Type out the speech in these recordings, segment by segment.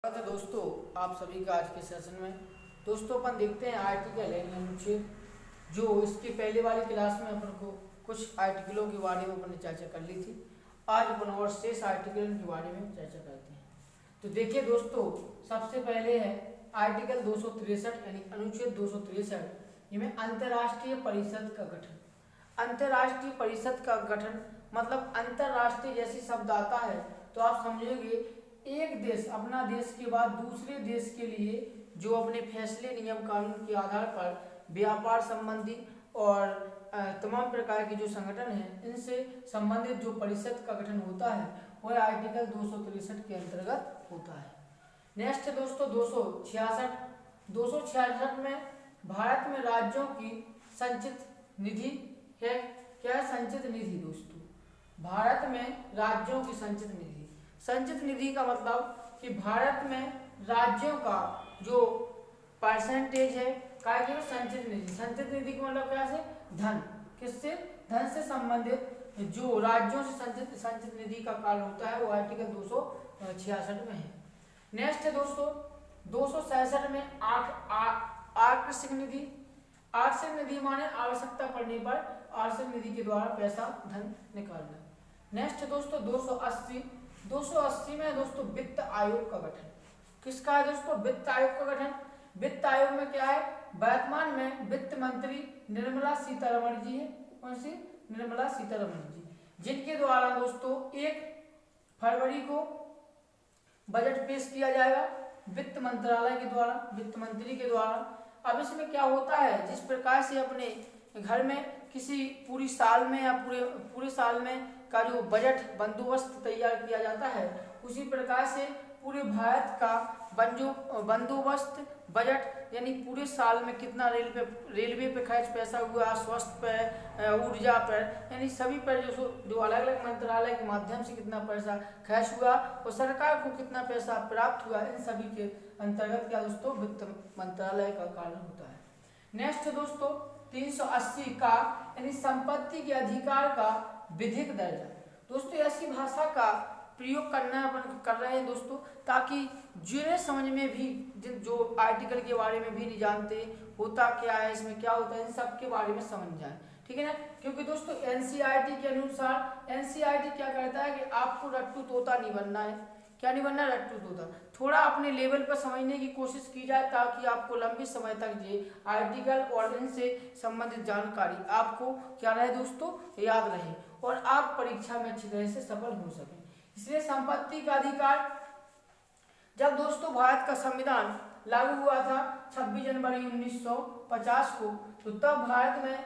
तो दोस्तों, आप सभी का आज के सेशन में दोस्तों अपन देखते हैं आर्टिकल है अनुच्छेद। जो इसके पहले वाली क्लास में अपन को कुछ आर्टिकलों के बारे में अपन ने चर्चा कर ली थी। आज अपन और शेष आर्टिकल के बारे में चर्चा करते हैं। तो देखिए दोस्तों, सबसे पहले है आर्टिकल 263 यानी अनुच्छेद 263। इसमें अंतर्राष्ट्रीय परिषद का गठन। अंतर्राष्ट्रीय परिषद का गठन मतलब अंतर्राष्ट्रीय जैसी शब्द आता है तो आप समझोगे एक देश अपना देश के बाद दूसरे देश के लिए जो अपने फैसले नियम कानून के आधार पर व्यापार संबंधी और तमाम प्रकार के जो संगठन हैं इनसे संबंधित जो परिषद का गठन होता है वह आर्टिकल 263 के अंतर्गत होता है। नेक्स्ट है दोस्तों 266 में भारत में राज्यों की संचित निधि है। क्या है संचित निधि दोस्तों? भारत में राज्यों की संचित निधि। संचित निधि का मतलब कि भारत में राज्यों का जो परसेंटेज है क्या है संचित निधि। संचित निधि का मतलब क्या है? धन। किससे? धन से संबंधित जो राज्यों से संचित निधि का कार्य होता है वो आर्टिकल 266 में है। नेक्स्ट है दोस्तों 266 में आकस्मिक निधि। आकस्मिक निधि माने आवश्यकता पड़ने पर आकस्मिक निधि के द्वारा पैसा धन निकालना। नेक्स्ट है दोस्तों 280 में दोस्तों वित्त आयोग का गठन। किसका है दोस्तों? वित्त आयोग का गठन। वित्त आयोग में क्या है? वर्तमान में वित्त मंत्री निर्मला सीतारमण जी है। कौन सी? निर्मला सीतारमण जी, जिनके द्वारा दोस्तों 1 फरवरी को बजट पेश किया जाएगा वित्त मंत्रालय के द्वारा, वित्त मंत्री के द्वारा। अब इसमें क्या होता है, जिस प्रकार से अपने घर में किसी पूरी साल में या पूरे साल में का जो बजट बंदोबस्त तैयार किया जाता है उसी प्रकार से पूरे भारत का बंदोबस्त बजट यानी पूरे साल में कितना रेलवे पे खर्च पैसा हुआ, स्वास्थ्य पे, ऊर्जा पर, यानी सभी पर जो अलग अलग मंत्रालय के माध्यम से कितना पैसा खर्च हुआ और सरकार को कितना पैसा प्राप्त हुआ, इन सभी के अंतर्गत क्या दोस्तों वित्त मंत्रालय का कार्य होता है। नेक्स्ट दोस्तों 380 का यानी संपत्ति के अधिकार का विधिक दर्जा। दोस्तों ऐसी भाषा का प्रयोग करना अपन कर रहे हैं दोस्तों ताकि जिन्हें समझ में भी जो आर्टिकल के बारे में भी नहीं जानते होता क्या है, इसमें क्या होता है, इन सब के बारे में समझ जाए। ठीक है ना? क्योंकि दोस्तों एनसीईआरटी के अनुसार एनसीईआरटी क्या कहता है कि आपको रट्टू तोता नहीं बनना है। क्या नहीं बनना? रट्टू तोता। थोड़ा अपने लेवल पर समझने की कोशिश की जाए ताकि आपको लंबे समय तक ये आर्टिकल और इनसे संबंधित जानकारी आपको क्या रहे दोस्तों, याद रहे और आप परीक्षा में अच्छी तरह से सफल हो सकें। इसलिए संपत्ति का अधिकार, जब दोस्तों भारत का संविधान लागू हुआ था 26 जनवरी 1950 को, तो तब भारत में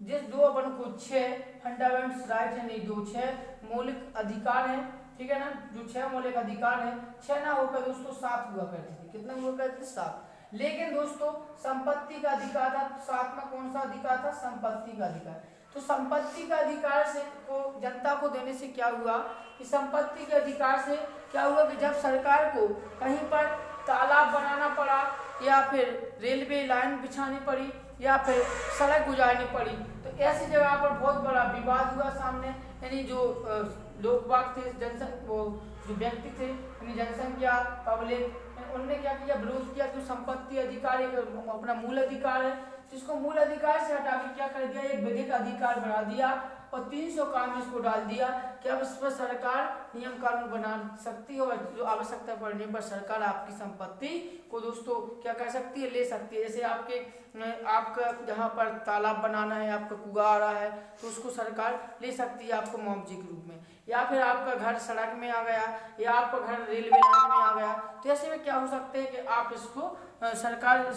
जिस दो अपन को 6 फंडामेंटल राइट है, नहीं 6 मौलिक अधिकार हैं। ठीक है ना? जो 6 मौलिक अधिकार हैं, 6 ना होकर दोस्तों 7 हुआ करते थे। कितना हुआ करते थे? 7। लेकिन दोस्तों संपत्ति का अधिकार था 7वां। कौन सा अधिकार था? संपत्ति का अधिकार। तो संपत्ति का अधिकार से को जनता को देने से क्या हुआ कि संपत्ति के अधिकार से क्या हुआ कि जब सरकार को कहीं पर तालाब बनाना पड़ा या फिर रेलवे लाइन बिछानी पड़ी या फिर सड़क गुजारनी पड़ी तो ऐसी जगह पर बहुत बड़ा विवाद हुआ सामने। यानी जो लोग थे, वो जो व्यक्ति थे, यानी जनसंख्या, पब्लिक, उन्होंने क्या किया? विरोध किया कि संपत्ति अधिकार एक अपना मूल अधिकार है, जिसको मूल अधिकार से हटा के क्या कर दिया? एक विधिक अधिकार बना दिया और 300 काम इसको डाल दिया कि अब इस पर सरकार नियम कानून बना सकती है और जो आवश्यकता पड़ने पर सरकार आपकी संपत्ति को दोस्तों क्या कर सकती है? ले सकती है। जैसे आपका जहाँ पर तालाब बनाना है, आपका कुआं आ रहा है तो उसको सरकार ले सकती है आपको मुआवजे के रूप में, या फिर आपका घर सड़क में आ गया या आपका घर रेलवे लाइन में आ गया तो ऐसे में क्या हो सकता है कि आप इसको सरकार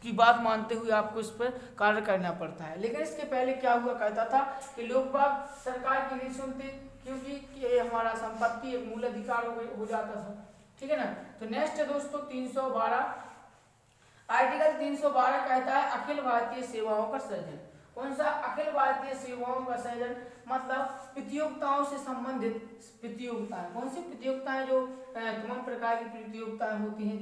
की बात मानते हुए आपको इस पर कार्य करना पड़ता है। लेकिन इसके पहले क्या हुआ करता था कि लोग बाग सरकार की नहीं सुनते क्योंकि ये हमारा संपत्ति एक मूल अधिकार हो जाता था। ठीक है ना? तो नेक्स्ट है दोस्तों 312। आर्टिकल 312 कहता है अखिल भारतीय सेवाओं का सृजन। कौन सा? अखिल भारतीय सेवाओं का सृजन मतलब प्रतियोगिताओं से संबंधित प्रतियोगिताएं। कौन सी प्रतियोगिताएं? जो तमाम प्रकार की प्रतियोगिताएं होती हैं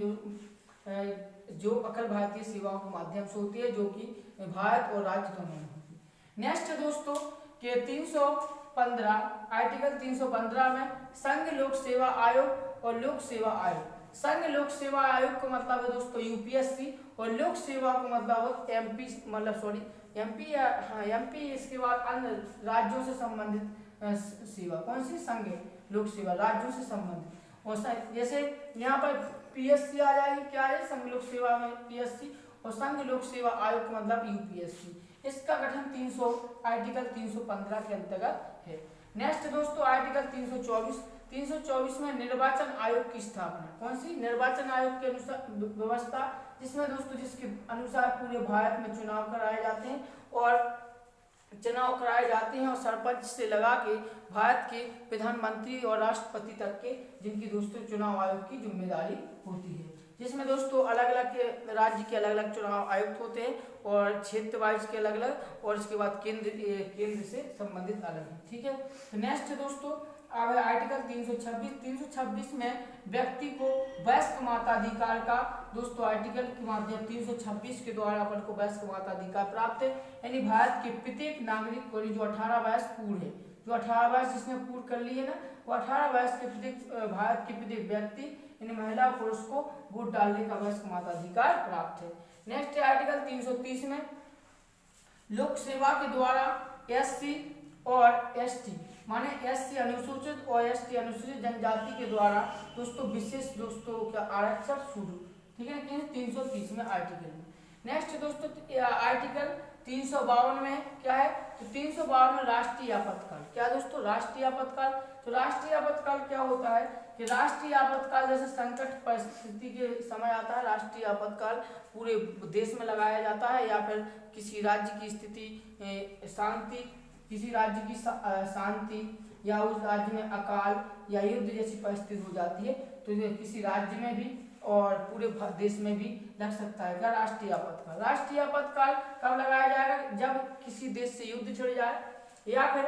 जो अखिल भारतीय सेवाओं के माध्यम से होती है, जो कि भारत और राज्य दोनों में होती है। नेक्स्ट दोस्तों के 315 आर्टिकल 315 में संघ लोक सेवा आयोग और लोक सेवा आयोग संघ लोक सेवा आयोग का मतलब है दोस्तों यूपीएससी, और लोक सेवा का मतलब एमपी, मतलब सॉरी एमपी या हाँ एमपी। इसके बाद अन्य राज्यों से संबंधित सेवा, कौन सी? संघ लोक सेवा, राज्यों से संबंधित। और जैसे यहाँ पर पीएससी आ जाएगी, क्या है? संघ लोक सेवा में पीएससी, और संघ लोक सेवा आयोग का मतलब यूपीएससी। इसका गठन 300 आर्टिकल 315 के अंतर्गत है। नेक्स्ट दोस्तों आर्टिकल 324 में निर्वाचन आयोग की स्थापना, कौन सी? निर्वाचन आयोग के अनुसार व्यवस्था, जिसमें दोस्तों जिसके अनुसार पूरे भारत में चुनाव कराए जाते हैं, और सरपंच से लगा के भारत के प्रधानमंत्री और राष्ट्रपति तक के, जिनकी दोस्तों चुनाव आयोग की जिम्मेदारी होती है, जिसमें दोस्तों अलग अलग राज्य के अलग अलग चुनाव आयुक्त होते हैं, और क्षेत्र वाइज के अलग अलग, और इसके बाद केंद्र से संबंधित अलग है। ठीक है, तो नेक्स्ट दोस्तों अब आर्टिकल 326 में व्यक्ति को वयस्क मताधिकार का दोस्तों आर्टिकल के माध्यम 326 के द्वारा अपन को वयस्क मताधिकार प्राप्त है। यानी भारत के प्रत्येक नागरिक को जो 18 वर्ष पूर्ण है, जो 18 वर्ष जिसने पूर्ण कर लिए ना, वो 18 वर्ष के प्रत्येक भारत के प्रत्येक व्यक्ति यानी महिला पुरुष को वोट डालने का वयस्क मताधिकार प्राप्त है। नेक्स्ट आर्टिकल 330 में लोक सेवा के द्वारा एससी और एसटी माने एससी अनुसूचित और एसटी अनुसूचित जनजाति के द्वारा दोस्तों विशेष दोस्तों क्या आरक्षण शुरू, ठीक है, 330 में आर्टिकल में। नेक्स्ट दोस्तों आर्टिकल 352 में क्या है? तो 352 में राष्ट्रीय आपातकाल। क्या दोस्तों? राष्ट्रीय आपातकाल। तो राष्ट्रीय आपातकाल क्या होता है कि राष्ट्रीय आपातकाल जैसे संकट परिस्थिति के समय आता है, राष्ट्रीय आपातकाल पूरे देश में लगाया जाता है, या फिर किसी राज्य की स्थिति शांति, किसी राज्य की शांति, या उस राज्य में अकाल या युद्ध जैसी परिस्थिति हो जाती है, तो ये किसी राज्य में भी और पूरे देश में भी लग सकता है क्या? राष्ट्रीय आपातकाल। राष्ट्रीय आपातकाल कब लगाया जाएगा? जब किसी देश से युद्ध छिड़ जाए, या फिर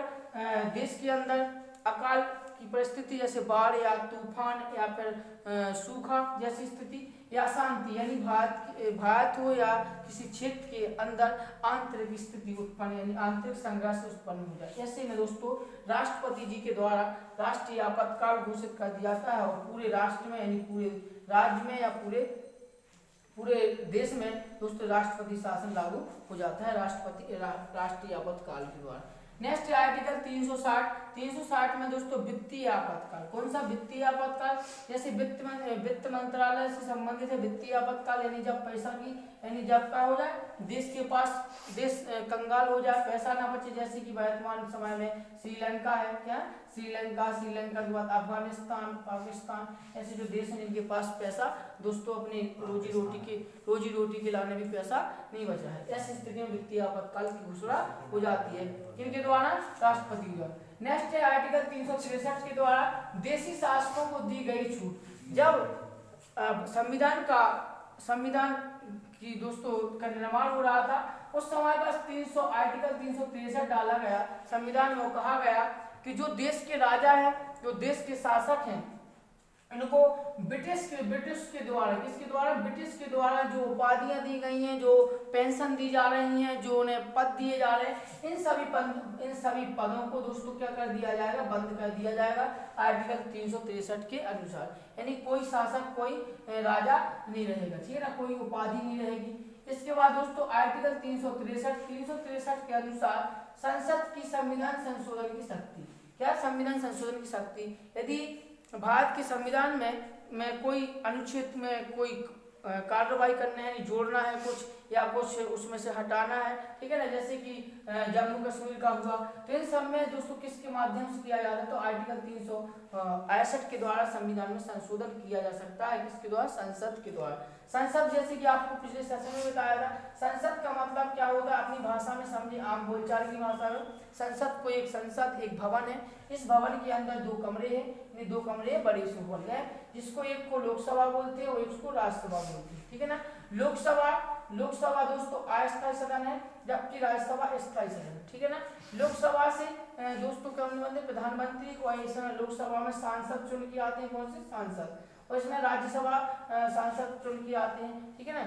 देश के अंदर अकाल की परिस्थिति जैसे बाढ़ या तूफान, या फिर सूखा जैसी स्थिति, या शांति यानी भारत हो या किसी क्षेत्र के अंदर आंतरिक स्थिति उत्पन्न यानी आंतरिक संघर्ष उत्पन्न हो जाए, ऐसे में दोस्तों राष्ट्रपति जी के द्वारा राष्ट्रीय आपातकाल घोषित कर दिया जाता है, और पूरे राष्ट्र में यानी पूरे राज्य में या पूरे देश में दोस्तों राष्ट्रपति शासन लागू हो जाता है राष्ट्रीय आपातकाल के द्वारा। नेक्स्ट आर्टिकल 360 में दोस्तों वित्तीय आपातकाल। कौन सा? वित्तीय आपातकाल। जैसे वित्त मंत्रालय से संबंधित है वित्तीय आपातकाल, यानी जब पैसा की यानी जब क्या हो जाए, देश कंगाल हो जाए, पैसा ना बचे, जैसे कि वर्तमान समय में श्रीलंका है, क्या? श्रीलंका के बाद अफगानिस्तान, पाकिस्तान, ऐसे जो देश हैं जिनके पास पैसा दोस्तों अपने रोजी रोटी के लाने भी पैसा नहीं बचा है, ऐसी स्थिति में वित्तीय आपातकाल की घोषणा हो जाती है, किनके द्वारा? राष्ट्रपति द्वारा। नेक्स्ट है आर्टिकल 363 के द्वारा देशी शासकों को दी गई छूट। जब संविधान की दोस्तों का निर्माण हो रहा था, उस समय पर आर्टिकल 363 डाला गया संविधान में, कहा गया कि जो देश के राजा हैं, जो देश के शासक हैं, इनको ब्रिटिश के द्वारा, किसके द्वारा? ब्रिटिश के द्वारा जो उपाधियां दी गई हैं, जो पेंशन दी जा रही हैं, जो उन्हें पद दिए जा रहे हैं, इन सभी पदों को दोस्तों क्या कर दिया जाएगा? बंद कर दिया जाएगा आर्टिकल 363 के अनुसार। यानी कोई शासक, कोई राजा नहीं रहेगा, ठीक है ना, कोई उपाधि नहीं रहेगी। इसके बाद दोस्तों आर्टिकल 363 के अनुसार संसद की संविधान संशोधन की शक्ति। क्या? संविधान संशोधन की शक्ति। यदि भारत के संविधान में कोई अनुच्छेद में कोई कार्रवाई करना है, जोड़ना है कुछ, या कुछ उसमें से हटाना है, ठीक है ना, जैसे कि जम्मू कश्मीर का हुआ, तो इन सब में दोस्तों किसके माध्यम से किया जाता है? तो आर्टिकल 361 के द्वारा संविधान में संशोधन किया जा सकता है। किसके द्वारा? संसद के द्वारा। संसद जैसे कि आपको पिछले सेशन में बताया था, संसद का मतलब क्या होता है? अपनी भाषा में समझिए, आम बोलचाल की भाषा में, संसद एक भवन है। इस भवन के अंदर 2 कमरे हैं, ये 2 कमरे बड़े से हॉल है, जिसको एक को लोकसभा बोलते हैं और एक को राज्यसभा बोलते हैं, ठीक है ना। लोकसभा दोस्तों अस्थायी सदन है, जबकि राज्यसभा स्थायी सदन, ठीक है ना। लोकसभा से दोस्तों क्या बनते? प्रधानमंत्री को, इस समय लोकसभा में सांसद चुन के आते हैं, कौन से? सांसद, और इसमें राज्यसभा सांसद चुन के आते हैं, ठीक है ना,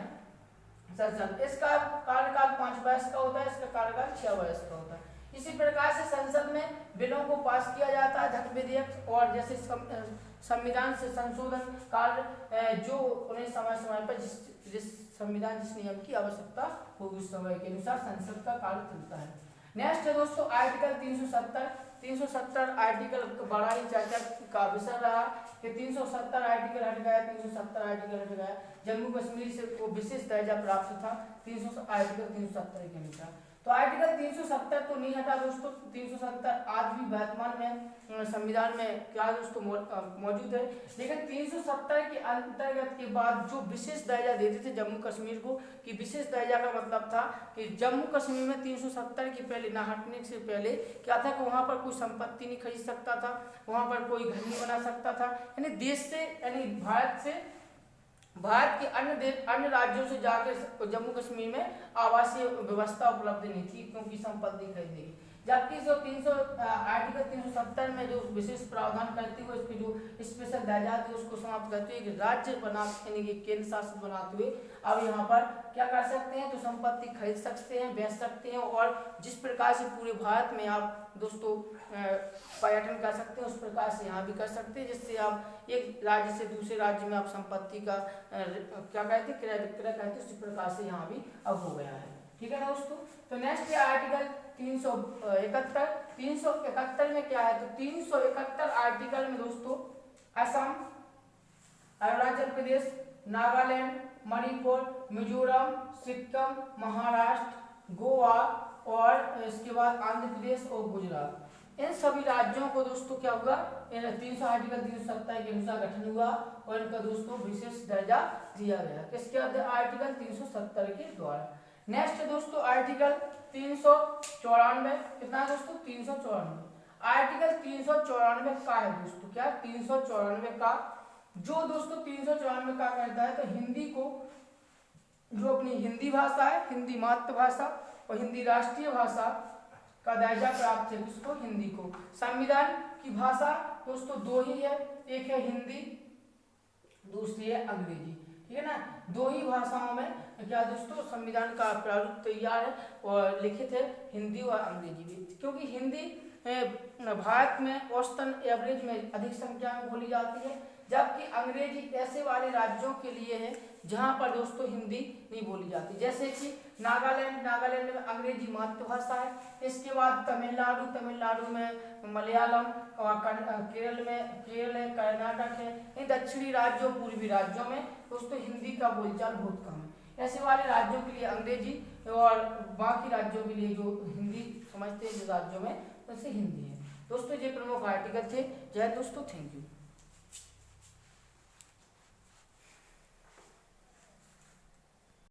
संसद। इसका कार्यकाल 5 वर्ष का होता है, इसका कार्यकाल 6 वर्ष का होता है। इसी प्रकार से संसद में बिलों को पास किया जाता है, धन विधेयक, और जैसे संविधान से संशोधन कार्य जो उन्हें समय समय पर जिस संविधान जिस नियम की आवश्यकता होगी उस समय के अनुसार संसद का कार्य चलता है। नेक्स्ट है दोस्तों आर्टिकल 370 आर्टिकल बड़ा ही चर्चा का विषय रहा कि 370 आर्टिकल हट गया, 370 आर्टिकल हट गया। जम्मू कश्मीर से को विशेष दर्जा प्राप्त था आर्टिकल 370 के अनुसार। तो आर्टिकल 370 तो नहीं हटा दोस्तों, 370 आज भी वर्तमान में संविधान में क्या दोस्तों मौजूद है। लेकिन 370 के अंतर्गत के बाद जो विशेष दर्जा देते थे जम्मू कश्मीर को, कि विशेष दर्जा का मतलब था कि जम्मू कश्मीर में 370 के पहले ना हटने से पहले क्या था कि वहां पर कोई संपत्ति नहीं खरीद सकता था, वहां पर कोई घर नहीं बना सकता था, यानी देश से यानी भारत के अन्य राज्यों से जाकर जम्मू कश्मीर में आवासीय व्यवस्था उपलब्ध नहीं थी क्योंकि संपत्ति खरीदने की। जबकि जो आर्टिकल 370 में जो विशेष प्रावधान करते हुए इसकी जो स्पेशल दर्जा थी उसको समाप्त करते हुए राज्य बना यानी कि केंद्र शासित बनाते हुए अब यहाँ पर क्या कर सकते हैं, तो संपत्ति खरीद सकते हैं, बेच सकते हैं और जिस प्रकार से पूरे भारत में आप दोस्तों पर्यटन कर सकते हैं उस प्रकार से यहाँ भी कर सकते हैं, जिससे आप एक राज्य से दूसरे राज्य में आप संपत्ति का क्या कहते हैं क्रय विक्रय कहते हैं, उसी प्रकार से यहाँ भी अब हो गया है। ठीक है ना दोस्तों। तो नेक्स्ट है आर्टिकल 371 में क्या है, तो 371 आर्टिकल में दोस्तों असम, अरुणाचल प्रदेश, नागालैंड, मणिपुर, मिजोरम, सिक्किम, महाराष्ट्र, गोवा और इसके बाद आंध्र प्रदेश और गुजरात, इन सभी राज्यों को दोस्तों क्या हुआ, आर्टिकल 370 के अनुसार गठन हुआ और इनका दोस्तों विशेष दर्जा दिया गया। किसके आर्टिकल 370 के द्वारा। नेक्स्ट दोस्तों आर्टिकल 394, कितना दोस्तों 394, आर्टिकल 394 का है दोस्तों क्या 394 का, जो दोस्तों 394 का कहता है तो हिंदी को, जो अपनी हिंदी भाषा है, हिंदी मातृभाषा और हिंदी राष्ट्रीय भाषा का दर्जा प्राप्त है उसको हिंदी को। संविधान की भाषा दोस्तों दो ही है, एक है हिंदी दूसरी है अंग्रेजी। ठीक है ना, दो ही भाषाओं में क्या दोस्तों संविधान का प्रारूप तैयार है और लिखित है, हिंदी और अंग्रेजी भी, क्योंकि हिंदी भारत में औसतन एवरेज में अधिक संख्या में बोली जाती है, जबकि अंग्रेजी ऐसे वाले राज्यों के लिए है जहां पर दोस्तों हिंदी नहीं बोली जाती, जैसे कि नागालैंड में अंग्रेजी मातृभाषा है, इसके बाद तमिलनाडु में मलयालम और केरल है, कर्नाटक है, इन दक्षिणी राज्यों पूर्वी राज्यों में दोस्तों हिंदी का बोलचाल बहुत कम है। ऐसे वाले राज्यों के लिए अंग्रेजी और बाकी राज्यों के लिए जो हिंदी समझते हैं जिस राज्यों में वैसे हिंदी है। दोस्तों ये प्रमुख आर्टिकल थे। जय दोस्तों, थैंक यू।